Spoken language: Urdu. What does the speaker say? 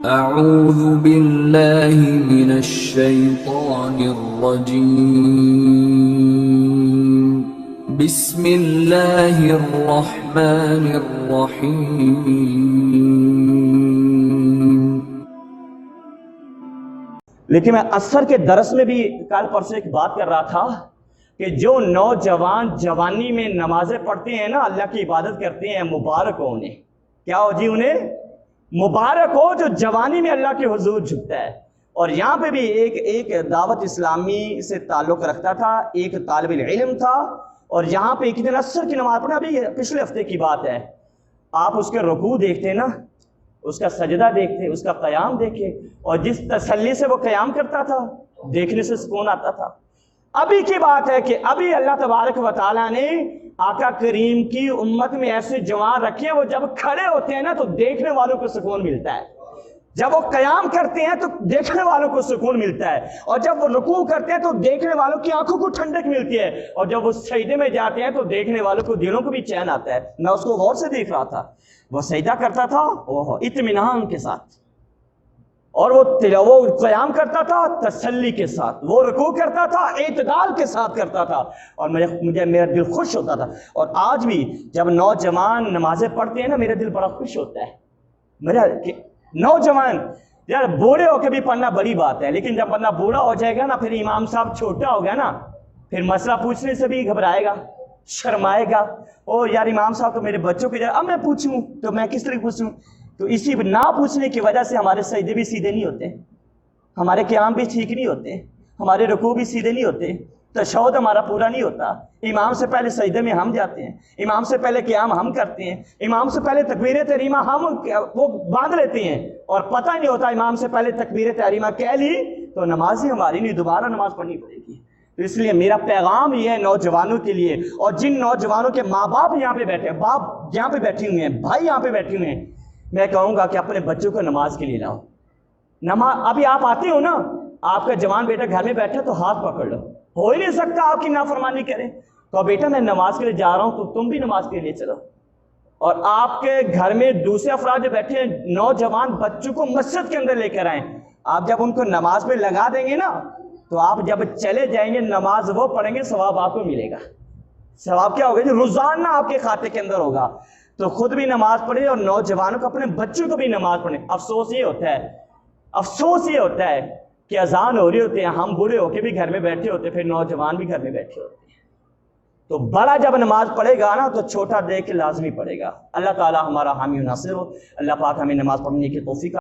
اعوذ باللہ من الشیطان الرجیم بسم اللہ الرحمن الرحیم۔ لیکن میں عصر کے درس میں بھی کل پرسوں ایک بات کر رہا تھا کہ جو نوجوان جوانی میں نمازیں پڑھتے ہیں نا، اللہ کی عبادت کرتے ہیں، مبارک ہو انہیں۔ کیا ہو جی؟ انہیں مبارک ہو جو جوانی میں اللہ کے حضور جھکتا ہے۔ اور یہاں پہ بھی ایک دعوت اسلامی سے تعلق رکھتا تھا، ایک طالب العلم تھا، اور یہاں پہ ایک دن عصر کی نماز پڑھنا، ابھی پچھلے ہفتے کی بات ہے، آپ اس کے رکوع دیکھتے نا، اس کا سجدہ دیکھتے، اس کا قیام دیکھے، اور جس تسلی سے وہ قیام کرتا تھا دیکھنے سے سکون آتا تھا۔ ابھی کی بات ہے کہ ابھی اللہ تبارک و تعالیٰ نے آقا کریم کی امت میں ایسے جوان رکھے ہیں، وہ جب کھڑے ہوتے ہیں نا تو دیکھنے والوں کو سکون ملتا ہے، جب وہ قیام کرتے ہیں تو دیکھنے والوں کو سکون ملتا ہے، اور جب وہ رکوع کرتے ہیں تو دیکھنے والوں کی آنکھوں کو ٹھنڈک ملتی ہے، اور جب وہ سجدے میں جاتے ہیں تو دیکھنے والوں کو دلوں کو بھی چین آتا ہے۔ میں اس کو غور سے دیکھ رہا تھا، وہ سجدہ کرتا تھا اطمینان کے ساتھ، اور وہ قیام کرتا تھا تسلی کے ساتھ، وہ رکوع کرتا تھا اعتدال کے ساتھ کرتا تھا، اور میرا دل خوش ہوتا تھا۔ اور آج بھی جب نوجوان نمازیں پڑھتے ہیں نا، میرا دل بڑا خوش ہوتا ہے۔ میرا نوجوان یار بوڑھے ہو کے بھی پڑھنا بڑی بات ہے، لیکن جب بندہ بوڑھا ہو جائے گا نا، پھر امام صاحب چھوٹا ہو گیا نا، پھر مسئلہ پوچھنے سے بھی گھبرائے گا، شرمائے گا۔ او یار امام صاحب تو میرے بچوں کی جگہ، اب میں پوچھوں تو میں کس طرح پوچھوں؟ تو اسی نہ پوچھنے کی وجہ سے ہمارے سجدے بھی سیدھے نہیں ہوتے، ہمارے قیام بھی ٹھیک نہیں ہوتے، ہمارے رکوع بھی سیدھے نہیں ہوتے، تشہد ہمارا پورا نہیں ہوتا۔ امام سے پہلے سجدے میں ہم جاتے ہیں، امام سے پہلے قیام ہم کرتے ہیں، امام سے پہلے تکبیر تحریمہ ہم وہ باندھ لیتے ہیں، اور پتہ نہیں ہوتا امام سے پہلے تکبیر تحریمہ کہہ لی تو نماز ہی ہماری نہیں، دوبارہ نماز پڑھنی پڑے گی۔ تو اس لیے میرا پیغام یہ ہے نوجوانوں کے لیے، اور جن نوجوانوں کے ماں باپ یہاں پہ بیٹھے ہیں، باپ یہاں پہ بیٹھے ہوئے ہیں، بھائی یہاں پہ بیٹھے ہوئے ہیں، میں کہوں گا کہ اپنے بچوں کو نماز کے لیے لاؤ۔ نماز ابھی آپ آتے ہو نا، آپ کا جوان بیٹا گھر میں بیٹھا تو ہاتھ پکڑ لو، ہو ہی نہیں سکتا آپ کی نافرمانی کرے، تو بیٹا میں نماز کے لیے جا رہا ہوں تو تم بھی نماز کے لیے چلو۔ اور آپ کے گھر میں دوسرے افراد جو بیٹھے ہیں، نوجوان بچوں کو مسجد کے اندر لے کر آئیں، آپ جب ان کو نماز پہ لگا دیں گے نا، تو آپ جب چلے جائیں گے نماز وہ پڑھیں گے، ثواب آپ کو ملے گا۔ ثواب کیا ہوگا؟ جو روزانہ آپ کے کھاتے کے اندر ہوگا۔ تو خود بھی نماز پڑھے اور نوجوانوں کو، اپنے بچوں کو بھی نماز پڑھیں۔ افسوس یہ ہوتا ہے کہ اذان ہو رہی ہوتے ہیں، ہم بوڑھے ہو کے بھی گھر میں بیٹھے ہوتے ہیں، پھر نوجوان بھی گھر میں بیٹھے ہوتے ہیں۔ تو بڑا جب نماز پڑھے گا نا تو چھوٹا دیکھ کے لازمی پڑھے گا۔ اللہ تعالی ہمارا حامی و ناصر ہو۔ اللہ پاک ہمیں نماز پڑھنے کی توفیق